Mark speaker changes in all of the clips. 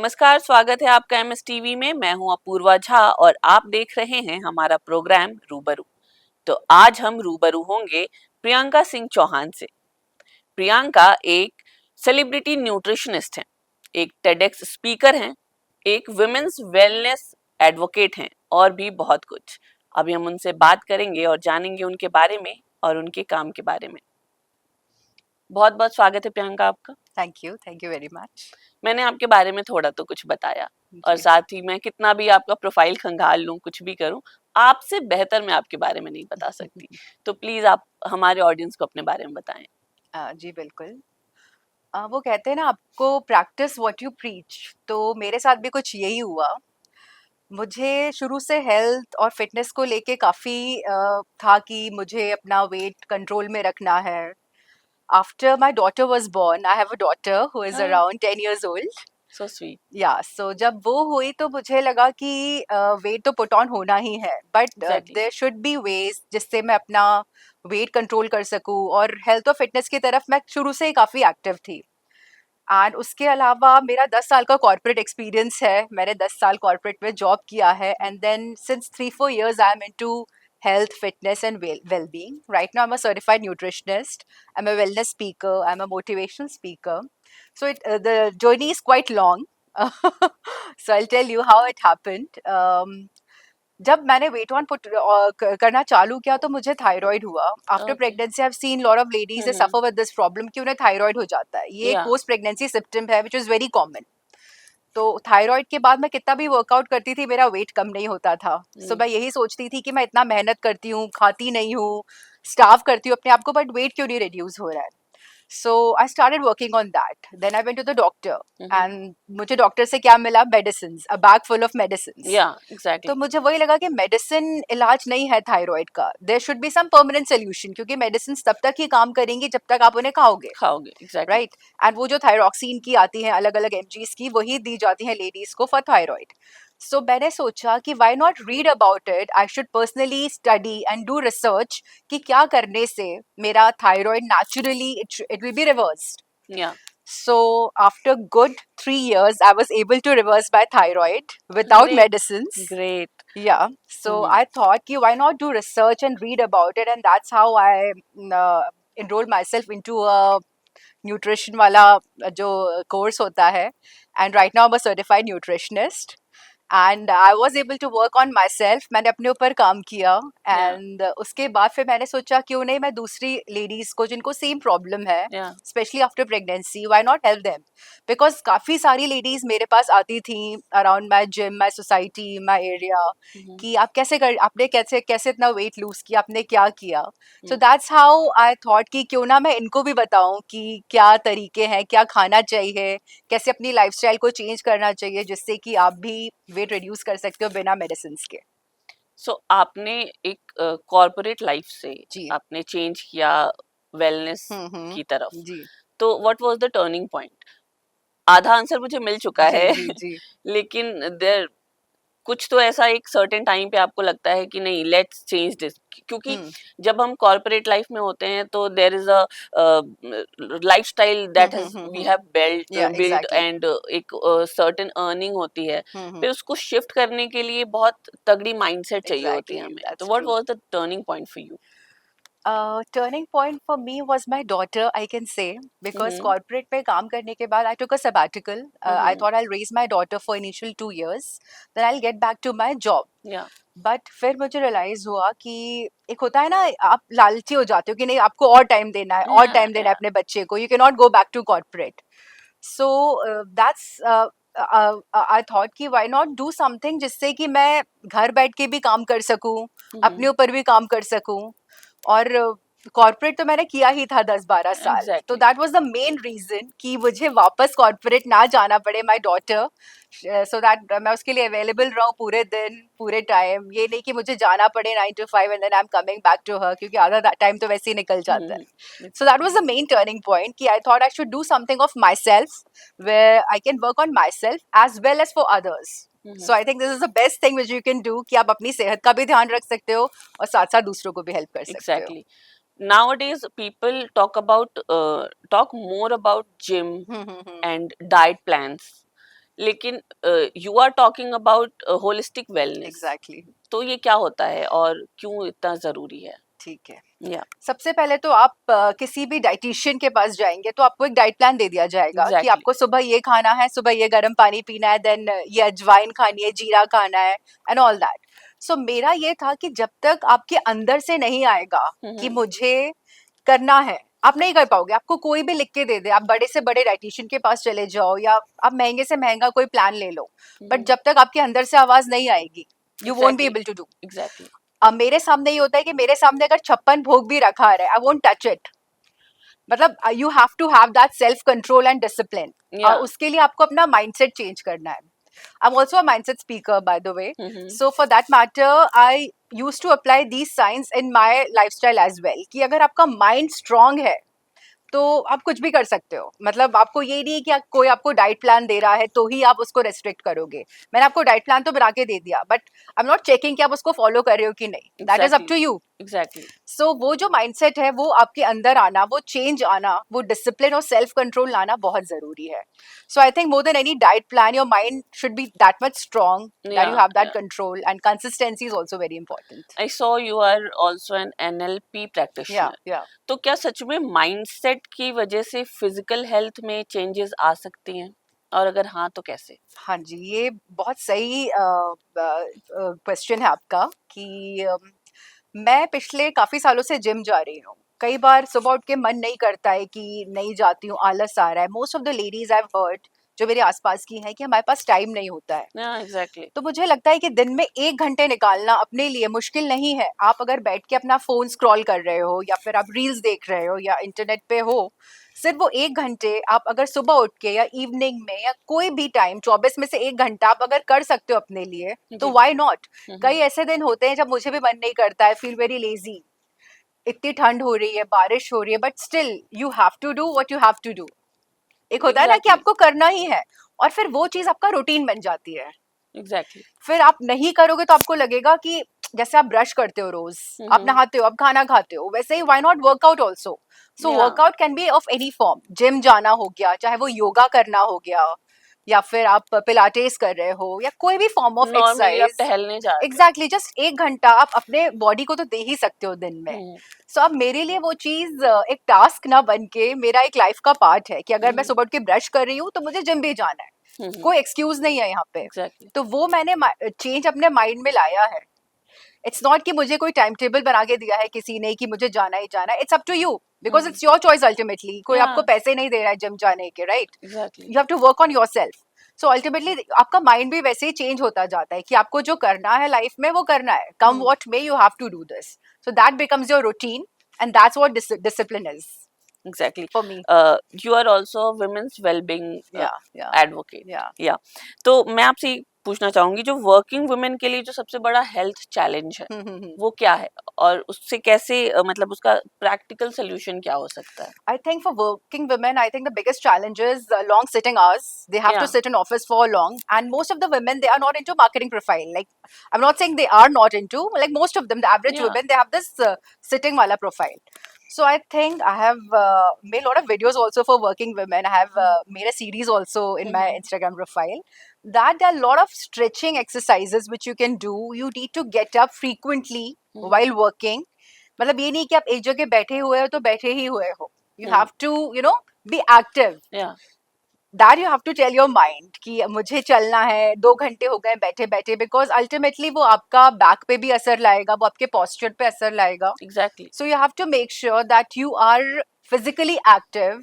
Speaker 1: नमस्कार, स्वागत है आपका एमएस टीवी में। मैं हूं अपूर्वा झा और आप देख रहे हैं हमारा प्रोग्राम रूबरू। तो आज हम रूबरू होंगे प्रियंका सिंह चौहान से। प्रियंका एक सेलिब्रिटी न्यूट्रिशनिस्ट हैं, एक टेडेक्स स्पीकर हैं, एक वुमेन्स वेलनेस एडवोकेट हैं और भी बहुत कुछ। अभी हम उनसे बात करेंगे और जानेंगे उनके बारे में और उनके काम के बारे में। बहुत बहुत स्वागत है प्रियंका आपका।
Speaker 2: Thank you very much.
Speaker 1: मैंने आपके बारे में थोड़ा तो कुछ बताया और
Speaker 2: जी।
Speaker 1: साथ ही मैं कितना भी आपका प्रोफाइल खंगाल लूं, कुछ भी करूं, आपसे बेहतर मैं आपके बारे में नहीं बता सकती। तो प्लीज आप हमारे ऑडियंस को अपने बारे में बताएं।
Speaker 2: जी बिल्कुल। वो कहते हैं ना, आपको प्रैक्टिस व्हाट यू प्रीच। तो मेरे साथ भी कुछ यही हुआ। मुझे शुरू से हेल्थ और फिटनेस को लेके काफ़ी था कि मुझे अपना वेट कंट्रोल में रखना है। After my daughter was born, I have a daughter who is
Speaker 1: हाँ,
Speaker 2: around 10 years old.
Speaker 1: So sweet.
Speaker 2: Yeah so जब वो हुई तो मुझे लगा कि वेट तो पुट ऑन होना ही है, but
Speaker 1: exactly.
Speaker 2: There should be ways जिससे मैं अपना वेट कंट्रोल कर सकूं। और हेल्थ और फिटनेस की तरफ मैं शुरू से ही काफ़ी एक्टिव थी। एंड उसके अलावा मेरा 10 साल का कॉर्पोरेट एक्सपीरियंस है। मैंने 10 साल कॉर्पोरेट में जॉब किया है, and then since 3-4 years I am into health, fitness, and well-being. Right now, I'm a certified nutritionist. I'm a wellness speaker. I'm a motivational speaker. So the journey is quite long. So I'll tell you how it happened. जब मैंने wait on put करना चालू किया तो मुझे thyroid हुआ। After
Speaker 1: okay.
Speaker 2: Pregnancy I have seen lot of ladies suffer with this problem कि उन्हें थायराइड हो जाता है। ये एक
Speaker 1: या।
Speaker 2: पोस्ट प्रेगनेंसी सिम्टम है विच इज़ वेरी कॉमन। तो थायराइड के बाद मैं कितना भी वर्कआउट करती थी, मेरा वेट कम नहीं होता था। सो मैं यही सोचती थी कि मैं इतना मेहनत करती हूँ, खाती नहीं हूँ, स्टाफ करती हूँ अपने आप को, बट वेट क्यों नहीं रिड्यूस हो रहा है। So I started working on that. Then I went to the doctor, and मुझे डॉक्टर से क्या मिला? Medicines, a bag full of medicines.
Speaker 1: या
Speaker 2: तो
Speaker 1: एग्जैक्टली।
Speaker 2: मुझे वही लगा कि मेडिसिन इलाज नहीं है थायराइड का। There should be some permanent solution, क्योंकि मेडिसिन तब तक ही काम करेंगी जब तक आप उन्हें खाओगे,
Speaker 1: खाओगे एग्जैक्टली।
Speaker 2: राइट। एंड वो जो थायरॉक्सिन की आती हैं अलग अलग एमजीज की, वही दी जाती हैं लेडीज को फॉर थायराइड। सो मैंने सोचा कि why not read about it, I should personally study and do research कि क्या करने से मेरा thyroid naturally it will be reversed.
Speaker 1: या।
Speaker 2: So after good 3 years, I was able to reverse my thyroid without
Speaker 1: great.
Speaker 2: medicines.
Speaker 1: Great.
Speaker 2: Yeah. So I thought, ki, why not do research and read about it? And that's how I uh, enrolled myself into a nutrition wala jo course hota hai. And right now I'm a certified nutritionist. And I was able to work on myself. मैंने अपने ऊपर काम किया।
Speaker 1: या।
Speaker 2: And उसके बाद फिर मैंने सोचा क्यों नहीं मैं दूसरी लेडीज़ को जिनको सेम प्रॉब्लम है,
Speaker 1: yeah.
Speaker 2: Specially after pregnancy, why not help them. Because काफ़ी सारी लेडीज़ मेरे पास आती थी around my gym, my society, my area, कि आप कैसे कर, आपने कैसे कैसे इतना वेट लूज किया, आपने क्या किया। So that's how I thought कि क्यों ना मैं इनको भी बताऊं कि क्या तरीके हैं, क्या खाना चाहिए, कैसे अपनी लाइफस्टाइल को चेंज करना चाहिए जिससे कि आप भी वेट रिड्यूस कर सकते हो बिना मेडिसिन के।
Speaker 1: सो आपने एक कॉर्पोरेट लाइफ से
Speaker 2: जी।
Speaker 1: आपने चेंज किया वेलनेस की तरफ।
Speaker 2: जी
Speaker 1: तो what was the turning point? आधा आंसर मुझे मिल चुका
Speaker 2: जी
Speaker 1: है
Speaker 2: जी जी।
Speaker 1: लेकिन देयर कुछ तो ऐसा एक सर्टेन टाइम पे आपको लगता है कि नहीं, लेट्स चेंज दिस। क्योंकि
Speaker 2: हम्म
Speaker 1: जब हम कॉर्पोरेट लाइफ में होते हैं तो there is a lifestyle that has we have built
Speaker 2: या
Speaker 1: बिल्ड
Speaker 2: एग्जैक्टली।
Speaker 1: एंड एक सर्टेन अर्निंग होती है।
Speaker 2: हम्म।
Speaker 1: फिर उसको शिफ्ट करने के लिए बहुत तगड़ी माइंडसेट चाहिए होती है
Speaker 2: एग्जैक्टली,
Speaker 1: हमें। तो
Speaker 2: that's
Speaker 1: what
Speaker 2: true.
Speaker 1: Was the turning point for you?
Speaker 2: Turning point for me was my daughter, I can say. Because
Speaker 1: hmm.
Speaker 2: Corporate में काम करने के बाद I took a sabbatical. I
Speaker 1: hmm.
Speaker 2: Thought I raise my daughter for initial 2 years, then I get back to my job.
Speaker 1: Yeah.
Speaker 2: But फिर मुझे realise हुआ कि एक होता है ना, आप लालची हो जाते हो कि नहीं आपको और टाइम देना है, और
Speaker 1: या।
Speaker 2: टाइम देना है
Speaker 1: या।
Speaker 2: अपने बच्चे को, you can not go back to corporate. So that's I thought कि व्हाई नॉट डू समथिंग जिससे कि मैं घर बैठ के भी काम कर सकूं, अपने ऊपर भी काम कर सकूं। और कॉर्पोरेट तो मैंने किया ही था 10-12 साल, तो
Speaker 1: exactly.
Speaker 2: That was the main reason कि मुझे वापस कॉर्पोरेट ना जाना पड़े माय डॉटर, सो दैट मैं उसके लिए अवेलेबल रहूं पूरे दिन पूरे टाइम। ये नहीं कि मुझे जाना पड़े 9 to 5 and then I am coming back to her, क्योंकि आधा टाइम तो वैसे ही निकल जाता है। So that was
Speaker 1: exactly.
Speaker 2: the main turning point कि I thought I should do something of myself where I can work on myself as well as for others. So I think this is the best thing which you can do कि आप अपनी सेहत का भी ध्यान रख सकते हो और साथ साथ दूसरों को भी हेल्प कर सकते हो।
Speaker 1: Exactly. Nowadays people talk more about gym
Speaker 2: hmm.
Speaker 1: and diet plans. लेकिन you are talking about holistic wellness,
Speaker 2: exactly.
Speaker 1: तो ये क्या होता है और क्यों इतना जरूरी है?
Speaker 2: ठीक है।
Speaker 1: या
Speaker 2: सबसे पहले तो आप किसी भी डाइटिशियन के पास जाएंगे तो आपको एक डाइट प्लान दे दिया जाएगा कि
Speaker 1: एग्जैक्टली।
Speaker 2: आपको सुबह ये खाना है, सुबह ये गर्म पानी पीना है, देन ये अजवाइन खानी है, जीरा खाना है, एंड ऑल दैट। सो मेरा ये था कि जब तक आपके अंदर से नहीं आएगा कि मुझे करना है, आप नहीं कर पाओगे। आपको कोई भी लिख के दे दे, आप बड़े से बड़े डाइटिशियन के पास चले जाओ या आप महंगे से महंगा कोई प्लान ले लो, बट जब तक आपके अंदर से आवाज नहीं आएगी, you won't be
Speaker 1: exactly.
Speaker 2: Able to do.
Speaker 1: Exactly.
Speaker 2: अब मेरे सामने ये होता है कि मेरे सामने अगर 56 भोग भी रखा है, आई वोंट टच इट। मतलब you have to have that self control and discipline.
Speaker 1: या
Speaker 2: उसके लिए आपको अपना माइंडसेट चेंज करना है। I am also a mindset speaker by the way, so for that matter I use to apply these science in my life style as well, कि अगर आपका माइंड स्ट्रांग है तो आप कुछ भी कर सकते हो। मतलब आपको ये नहीं है कि कोई आपको डाइट प्लान दे रहा है तो ही आप उसको रेस्ट्रिक्ट करोगे। मैंने आपको डाइट प्लान तो बना के दे दिया, but I am not checking कि आप उसको फॉलो कर रहे हो कि नहीं। That is up to you.
Speaker 1: Exactly.
Speaker 2: So वो जो माइंडसेट है वो आपके अंदर आना, वो चेंज आना, वो डिसिप्लिन और सेल्फ कंट्रोल लाना बहुत जरूरी है। So I think more than any diet plan, your mind should be that much strong that you
Speaker 1: yeah
Speaker 2: have that control, and consistency is also very important.
Speaker 1: I saw you are also an NLP practitioner,
Speaker 2: yeah
Speaker 1: तो क्या सच में mindset की वजह से physical health में changes आ सकती हैं, और अगर हाँ तो कैसे?
Speaker 2: हाँ जी, ये बहुत सही क्वेश्चन है आपका कि मैं पिछले काफ़ी सालों से जिम जा रही हूँ। कई बार सुबह उठ के मन नहीं करता है कि नहीं जाती हूँ, आलस आ रहा है। Most of the ladies I have heard जो मेरे आसपास की हैं कि हमारे पास टाइम नहीं होता है।
Speaker 1: या एग्जैक्टली।
Speaker 2: तो मुझे लगता है कि दिन में 1 घंटे निकालना अपने लिए मुश्किल नहीं है। आप अगर बैठ के अपना फ़ोन स्क्रॉल कर रहे हो या फिर आप रील्स देख रहे हो या इंटरनेट पे हो, सिर्फ वो 1 घंटे आप अगर सुबह उठ के या इवनिंग में या कोई भी टाइम 24 में से 1 घंटा आप अगर कर सकते हो अपने लिए, तो
Speaker 1: जी।
Speaker 2: Why not? कई ऐसे दिन होते हैं जब मुझे भी मन नहीं करता है, फील वेरी लेज़ी, इतनी ठंड हो रही है, बारिश हो रही है, but still you have to do what you have to do. एक होता है ना कि
Speaker 1: एग्जैक्टली।
Speaker 2: आपको करना ही है, और फिर वो चीज़ आपका रूटीन बन जाती है।
Speaker 1: एग्जैक्टली।
Speaker 2: फिर आप नहीं करोगे तो आपको लगेगा कि जैसे आप ब्रश करते हो रोज, आप नहाते हो, आप खाना खाते हो, वैसे ही व्हाई नॉट वर्कआउट ऑल्सो। सो
Speaker 1: या
Speaker 2: workout can be of any form. Gym जाना हो गया, चाहे वो योगा करना हो गया, या फिर आप पिलाटेस कर रहे हो, या कोई भी फॉर्म ऑफ
Speaker 1: नॉर्मली आप
Speaker 2: एक्सरसाइज।
Speaker 1: टहलने जा रहे
Speaker 2: एग्जैक्टली, जस्ट 1 घंटा आप अपने बॉडी को तो दे ही सकते हो दिन में।
Speaker 1: हो।
Speaker 2: सो अब मेरे लिए वो चीज एक टास्क ना बन के मेरा एक लाइफ का पार्ट है कि अगर मैं सुबह उठ के ब्रश कर रही हूँ तो मुझे जिम भी जाना है। कोई एक्सक्यूज नहीं है यहाँ पे।
Speaker 1: एग्जैक्टली।
Speaker 2: तो वो मैंने चेंज अपने माइंड में लाया है। इट्स नॉट कि मुझे कोई टाइम टेबल बना के दिया है किसी ने कि मुझे जाना ही जाना है। It's up to you, because it's your choice ultimately. कोई
Speaker 1: या
Speaker 2: आपको पैसे नहीं दे रहा है जिम जाने के, right?
Speaker 1: Exactly.
Speaker 2: You have to work on yourself. So ultimately आपका माइंड भी वैसे ही चेंज होता जाता है कि आपको जो करना है लाइफ में वो करना है, come what may, you have to do this. So that becomes your routine, and that's what discipline is
Speaker 1: exactly.
Speaker 2: For me.
Speaker 1: You are also women's wellbeing
Speaker 2: yeah
Speaker 1: advocate.
Speaker 2: Yeah
Speaker 1: yeah तो मैं आपसे ये पूछना चाहूंगी, जो वर्किंग वुमेन के लिए जो सबसे बड़ा हेल्थ चैलेंज है वो क्या है, और उससे कैसे मतलब उसका प्रैक्टिकल सोल्यूशन क्या हो सकता है?
Speaker 2: I think for working women, I think the biggest challenge is long sitting hours. They have to
Speaker 1: Yeah.
Speaker 2: sit in office for long, and most of the women, they are not into marketing profile. Like, I'm not saying they are not into, like most of them, the average
Speaker 1: Yeah.
Speaker 2: women, they have this sitting wala profile. So I think I have made a lot of videos also for working women. I have made a series also in my Instagram profile. That there are a lot of stretching exercises which you can do. You need to get up frequently while working. मतलब ये नहीं कि आप एक जगह बैठे हुए हो तो बैठे ही हुए हो। You have to be active.
Speaker 1: Yeah.
Speaker 2: That you have to tell your mind कि मुझे चलना है, 2 घंटे हो गए बैठे बैठे, बिकॉज अल्टीमेटली वो आपका बैक पे भी असर लाएगा, वो आपके पॉस्चर पे असर लाएगा।
Speaker 1: Exactly.
Speaker 2: So you have to make sure that you are physically active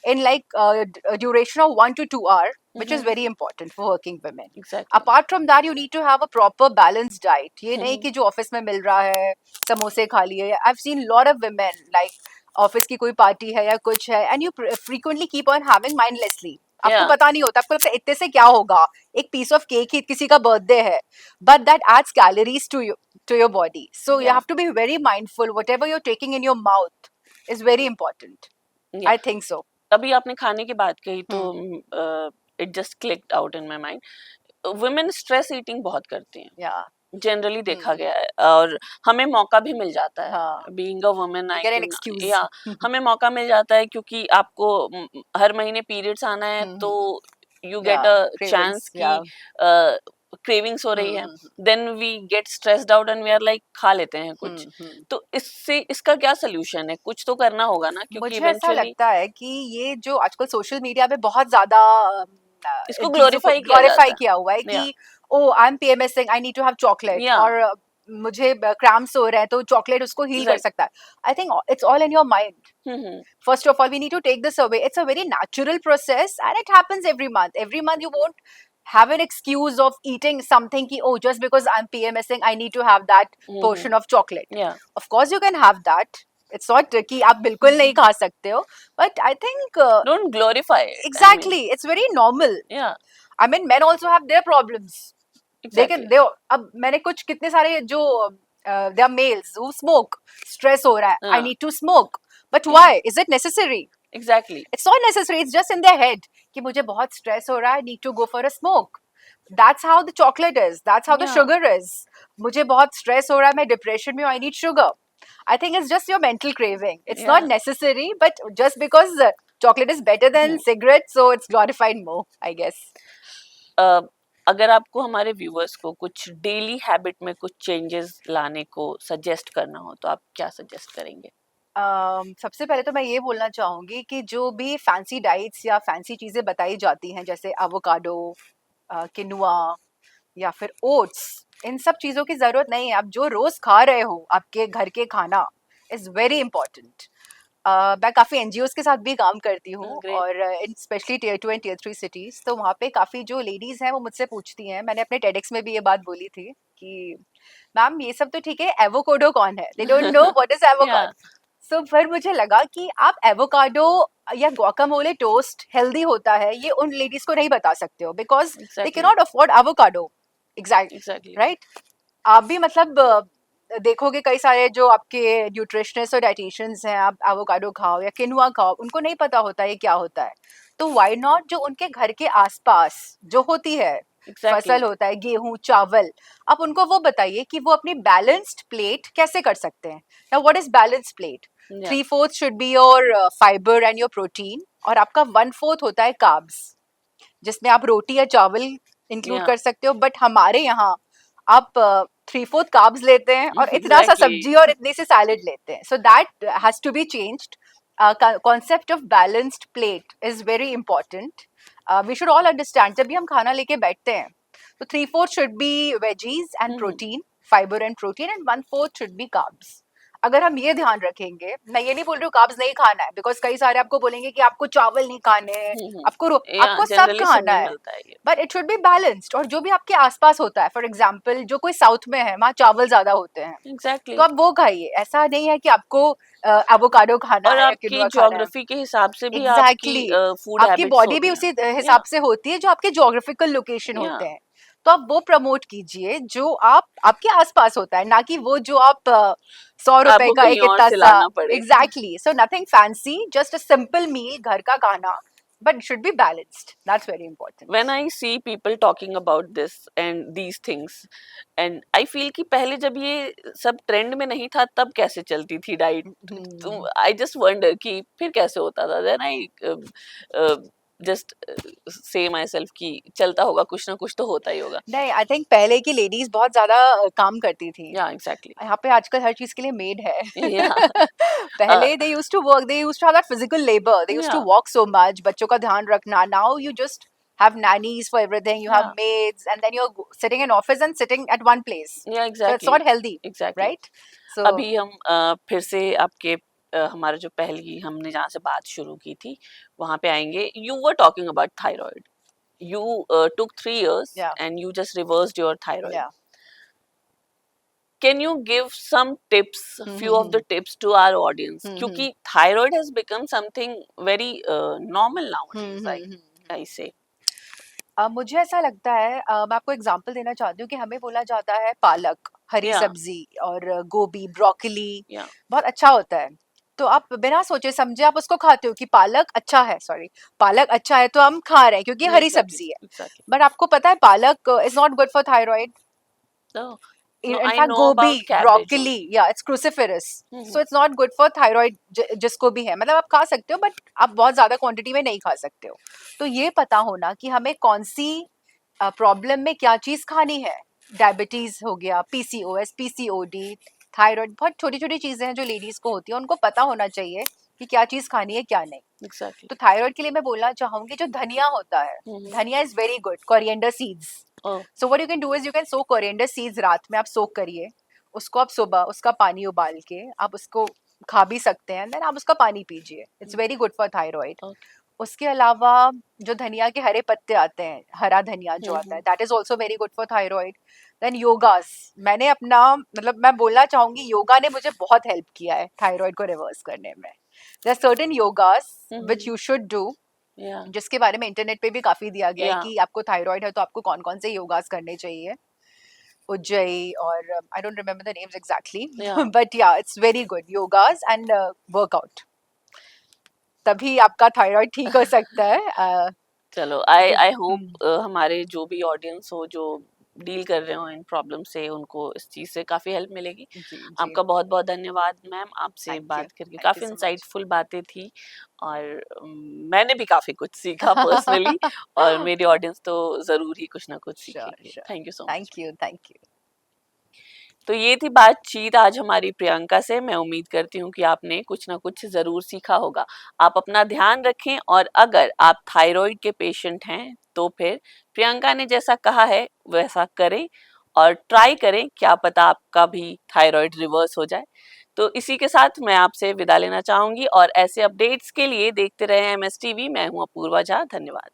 Speaker 2: in like a duration of 1 to 2 hour, which is very important for working women.
Speaker 1: Exactly.
Speaker 2: Apart from that, you need to have a proper balanced diet. ये नहीं कि जो office में मिल रहा है समोसे खा लिए। I've seen lot of women like office की कोई पार्टी है या कुछ है, and you frequently keep on having mindlessly. आपको
Speaker 1: Yeah.
Speaker 2: पता नहीं होता, आपको लगता है इतने से क्या होगा, एक पीस ऑफ केक ही, किसी का बर्थडे है, but that adds calories to your body. So you
Speaker 1: Yeah.
Speaker 2: have to be very mindful. Whatever you're taking in your mouth is very important.
Speaker 1: Yeah.
Speaker 2: I think so.
Speaker 1: अभी आपने खाने की बात कही तो it just clicked out in my mind. Women stress eating बहुत करती हैं,
Speaker 2: Yeah.
Speaker 1: जनरली देखा गया है, और हमें मौका भी मिल जाता है।
Speaker 2: हाँ.
Speaker 1: Being a women I
Speaker 2: Get an
Speaker 1: can,
Speaker 2: excuse.
Speaker 1: या हमें मौका मिल जाता है क्योंकि आपको हर महीने पीरियड्स आना है, तो you get
Speaker 2: Yeah,
Speaker 1: a
Speaker 2: cravings.
Speaker 1: chance कि
Speaker 2: Yeah.
Speaker 1: क्रेविंग्स हो रही है,
Speaker 2: hmm
Speaker 1: then we get stressed out and we are like खा लेते हैं कुछ।
Speaker 2: हम्म।
Speaker 1: तो इससे इसका क्या सोल्यूशन है? कुछ तो करना होगा ना, क्योंकि
Speaker 2: मुझे ऐसा
Speaker 1: इवेंचुअली
Speaker 2: लगता है कि ये जो आजकल सोशल मीडिया पे बहुत ज्यादा
Speaker 1: इसको
Speaker 2: इन चीजों को
Speaker 1: ग्लोरीफाई किया
Speaker 2: ग्लोरीफाई
Speaker 1: जाता
Speaker 2: किया हुआ है
Speaker 1: है। या
Speaker 2: कि oh I am PMSing, I need to have chocolate,
Speaker 1: या
Speaker 2: और मुझे क्रैम्प्स हो रहे हैं तो चॉकलेट उसको हील कर
Speaker 1: एग्जैक्ट।
Speaker 2: सकता है। I think it's all in your mind.
Speaker 1: Hmm.
Speaker 2: First of all, we need to take this away. It's a very natural process and it happens every month. Every month, you won't have an excuse of eating something ki, oh, just because I'm PMSing, I need to have that portion of chocolate.
Speaker 1: या
Speaker 2: Of course, you can have that. It's not कि आप बिल्कुल नहीं खा सकते हो. But I think
Speaker 1: don't glorify it, I mean.
Speaker 2: exactly, it's very normal.
Speaker 1: या
Speaker 2: I mean, men also have their problems. They can,
Speaker 1: exactly.
Speaker 2: they, अब मैंने कुछ कितने सारे जो they are males who smoke. Stress हो रहा है. I
Speaker 1: हाँ
Speaker 2: need to smoke. But
Speaker 1: या
Speaker 2: why? Is it necessary?
Speaker 1: Exactly.
Speaker 2: It's not necessary. It's just in their head कि मुझे बहुत stress हो रहा है. I need to go for a smoke. That's how the chocolate is. That's how the
Speaker 1: या
Speaker 2: sugar is. मुझे बहुत stress हो रहा है. मैं depression में हूँ. I need sugar. I think it's just your mental craving. It's
Speaker 1: या
Speaker 2: not necessary, but just because chocolate is better than cigarettes, so it's glorified more, I guess.
Speaker 1: अगर आपको हमारे व्यूअर्स को कुछ डेली हैबिट में कुछ चेंजेस लाने को सजेस्ट करना हो तो आप क्या सजेस्ट करेंगे?
Speaker 2: सबसे पहले तो मैं ये बोलना चाहूंगी कि जो भी फैंसी डाइट्स या फैंसी चीजें बताई जाती हैं जैसे एवोकाडो, किनुआ या फिर ओट्स, इन सब चीजों की जरूरत नहीं है। आप जो रोज खा रहे हो आपके घर के खाना इज वेरी इंपॉर्टेंट। मैं काफ़ी एनजीओज के साथ भी काम करती हूँ
Speaker 1: ग्रेट।
Speaker 2: और इन especially tier 2 and tier 3 cities, तो वहाँ पे काफ़ी जो लेडीज़ हैं वो मुझसे पूछती हैं। मैंने अपने टेडेक्स में भी ये बात बोली थी कि मैम ये सब तो ठीक है, एवोकाडो कौन है? They don't know what is
Speaker 1: या
Speaker 2: एवोकाडो। सो फिर मुझे लगा कि आप एवोकाडो या गुआकामोले टोस्ट हेल्दी होता है ये उन लेडीज को नहीं बता सकते हो because they can
Speaker 1: exactly
Speaker 2: not afford avocado. Exact,
Speaker 1: exactly.
Speaker 2: Right. आप भी मतलब देखोगे कई सारे जो आपके न्यूट्रिशनिस्ट और डाइटिशियंस हैं, आप एवोकाडो खाओ या किनुआ खाओ, उनको नहीं पता होता ये क्या होता है। तो व्हाई नॉट जो उनके घर के आसपास जो होती है
Speaker 1: एग्जैक्टली
Speaker 2: फसल होता है, गेहूं चावल, आप उनको वो बताइए कि वो अपनी बैलेंस्ड प्लेट कैसे कर सकते हैं। Now what is balanced plate?
Speaker 1: या
Speaker 2: 3/4 should be your fibre and your protein, और आपका 1/4 होता है कार्ब्स, जिसमें आप रोटी या चावल इंक्लूड
Speaker 1: या
Speaker 2: कर सकते हो। बट हमारे यहाँ आप 3/4 कार्ब्स लेते हैं और इतना सा
Speaker 1: एग्जैक्टली
Speaker 2: सब्जी और इतने से सैलेड लेते हैं। So that has to be changed. Concept of balanced plate is very important. We should all understand, जब भी हम खाना लेके बैठते हैं तो 3/4 should be veggies and protein, fiber and protein, and 1/4 should be carbs. अगर हम ये ध्यान रखेंगे, मैं ये नहीं बोल रही हूँ कार्ब्स नहीं खाना है, बिकॉज कई सारे आपको बोलेंगे कि आपको चावल नहीं खाने हैं,
Speaker 1: या
Speaker 2: आपको सब
Speaker 1: जनरली
Speaker 2: खाना
Speaker 1: सुनने
Speaker 2: है,
Speaker 1: मिलता है ये।
Speaker 2: But it should be balanced. और जो भी आपके आसपास होता है, फॉर एग्जाम्पल जो कोई साउथ में है वहाँ चावल ज्यादा होते हैं,
Speaker 1: एग्जैक्टली
Speaker 2: तो आप वो खाइए। ऐसा नहीं है कि आपको एवोकाडो खाना
Speaker 1: और
Speaker 2: है या
Speaker 1: आपकी
Speaker 2: किनुआ खाना है।
Speaker 1: ज्योग्राफी के हिसाब से भी आपकी
Speaker 2: एग्जैक्टली,
Speaker 1: फूड
Speaker 2: आपकी
Speaker 1: हैबिट्स
Speaker 2: बॉडी भी
Speaker 1: होती हैं।
Speaker 2: उसी
Speaker 1: या
Speaker 2: हिसाब से होती है जो आपके जोग्राफिकल लोकेशन
Speaker 1: या
Speaker 2: होते हैं। तो आप वो प्रमोट कीजिए जो आप आपके आसपास होता है, ना कि वो जो आप 100 रुपए
Speaker 1: आपको
Speaker 2: का
Speaker 1: कहीं
Speaker 2: एक
Speaker 1: और
Speaker 2: इतना
Speaker 1: से
Speaker 2: सा।
Speaker 1: लाना पड़े।
Speaker 2: Exactly, so nothing fancy, just a simple meal, घर का खाना, but it should be balanced. That's very important.
Speaker 1: When I see people talking about this and these things, and I feel कि पहले जब ये सब ट्रेंड में नहीं था तब कैसे चलती थी डाइट, तो आई जस्ट वंडर कि फिर कैसे होता था। Then I just say my self कि चलता होगा, कुछ ना कुछ तो होता ही होगा।
Speaker 2: नहीं, आई थिंक पहले की लेडीज बहुत ज्यादा काम करती थी।
Speaker 1: या एग्जैक्टली
Speaker 2: यहाँ पे आजकल हर चीज के लिए मेड है।
Speaker 1: या
Speaker 2: पहले they used to work, they used to have that physical labour, they used to
Speaker 1: yeah
Speaker 2: walk so much, बच्चों का ध्यान रखना। Now you just have nannies for everything, you have
Speaker 1: या
Speaker 2: maids, and then you're sitting in office and sitting at one place,
Speaker 1: या
Speaker 2: so it's
Speaker 1: exactly
Speaker 2: not healthy,
Speaker 1: exactly.
Speaker 2: right? So
Speaker 1: अभी हम फिर से आपके हमारा जो पहली हमने जहाँ से बात शुरू की थी वहाँ पे आएंगे। You were talking about thyroid, you took 3 years
Speaker 2: yeah,
Speaker 1: and you just reversed your thyroid.
Speaker 2: yeah.
Speaker 1: Can you give some tips, few of the tips to our audience? क्योंकि thyroid has become something very normal nowadays, I say.
Speaker 2: मुझे ऐसा लगता है, मैं आपको example देना चाहती हूँ कि हमें बोला जाता है पालक, हरी
Speaker 1: Yeah,
Speaker 2: सब्जी और गोभी, ब्रोकली
Speaker 1: yeah,
Speaker 2: बहुत अच्छा होता है। तो आप बिना सोचे समझे आप उसको खाते हो कि पालक अच्छा है, सॉरी, पालक अच्छा है तो हम खा रहे हैं क्योंकि
Speaker 1: yeah,
Speaker 2: हरी
Speaker 1: exactly,
Speaker 2: सब्जी है।
Speaker 1: exactly.
Speaker 2: बट आपको पता है पालक is not good for thyroid.
Speaker 1: No, No,
Speaker 2: in
Speaker 1: I
Speaker 2: fact
Speaker 1: know
Speaker 2: gobi,
Speaker 1: about cabbage
Speaker 2: broccoli,
Speaker 1: only.
Speaker 2: yeah, it's cruciferous.
Speaker 1: Hmm,
Speaker 2: So it's not good for thyroid जिसको भी है, मतलब आप खा सकते हो बट आप बहुत ज्यादा क्वांटिटी में नहीं खा सकते हो। तो ये पता होना कि हमें कौन सी प्रॉब्लम में क्या चीज खानी है। डायबिटीज हो गया, पीसीओएस, पीसीओडी, थायराइड, बहुत छोटी छोटी चीजें हैं जो लेडीज को होती है, उनको पता होना चाहिए कि क्या चीज खानी है क्या नहीं।
Speaker 1: exactly.
Speaker 2: तो थायराइड के लिए मैं बोलना चाहूंगी जो धनिया होता है,
Speaker 1: हम्म,
Speaker 2: धनिया is very good, coriander seeds.
Speaker 1: oh,
Speaker 2: so what you can do is you can so coriander seeds, रात में आप सोक करिए उसको, आप सुबह उसका पानी उबाल के आप उसको खा भी सकते हैं, देन आप उसका पानी पीजिए, it's very good for thyroid.
Speaker 1: okay.
Speaker 2: उसके अलावा जो धनिया के हरे पत्ते आते हैं, हरा धनिया जो आता है, that is also very good for thyroid. Then yogas, मैंने अपना मतलब मैं बोलना चाहूंगी योगा ने मुझे बहुत हेल्प किया है थायराइड को रिवर्स करने में। There certain yogas which you should do,
Speaker 1: Yeah,
Speaker 2: जिसके बारे में इंटरनेट पे भी काफी दिया गया है
Speaker 1: yeah,
Speaker 2: कि आपको थायराइड है तो आपको कौन कौन से योगास करने चाहिए, उज्जयी और I don't remember the names exactly,
Speaker 1: yeah.
Speaker 2: But yeah it's very good yogas and workout, तभी आपका थायराइड ठीक हो सकता है।
Speaker 1: चलो, आई आई
Speaker 2: हम्म,
Speaker 1: होप हमारे जो भी ऑडियंस हो जो डील कर रहे हो इन प्रॉब्लम से, उनको इस चीज से काफी हेल्प मिलेगी।
Speaker 2: जी जी,
Speaker 1: आपका बहुत बहुत धन्यवाद मैम, आपसे बात करके
Speaker 2: थैंक यू
Speaker 1: काफी
Speaker 2: सो मच।
Speaker 1: इंसाइटफुल बातें थी, और मैंने भी काफी कुछ सीखा पर्सनली, और मेरी ऑडियंस तो जरूर ही कुछ ना कुछ
Speaker 2: श्योर
Speaker 1: सीखेंगे।
Speaker 2: Sure,
Speaker 1: thank you so much.
Speaker 2: Thank you thank you.
Speaker 1: तो ये थी बातचीत आज हमारी प्रियंका से। मैं उम्मीद करती हूँ कि आपने कुछ ना कुछ ज़रूर सीखा होगा। आप अपना ध्यान रखें, और अगर आप थायराइड के पेशेंट हैं तो फिर प्रियंका ने जैसा कहा है वैसा करें और ट्राई करें, क्या पता आपका भी थायराइड रिवर्स हो जाए। तो इसी के साथ मैं आपसे विदा लेना चाहूंगी, और ऐसे अपडेट्स के लिए देखते रहे एमएस टीवी। मैं हूँ अपूर्वा झा, धन्यवाद।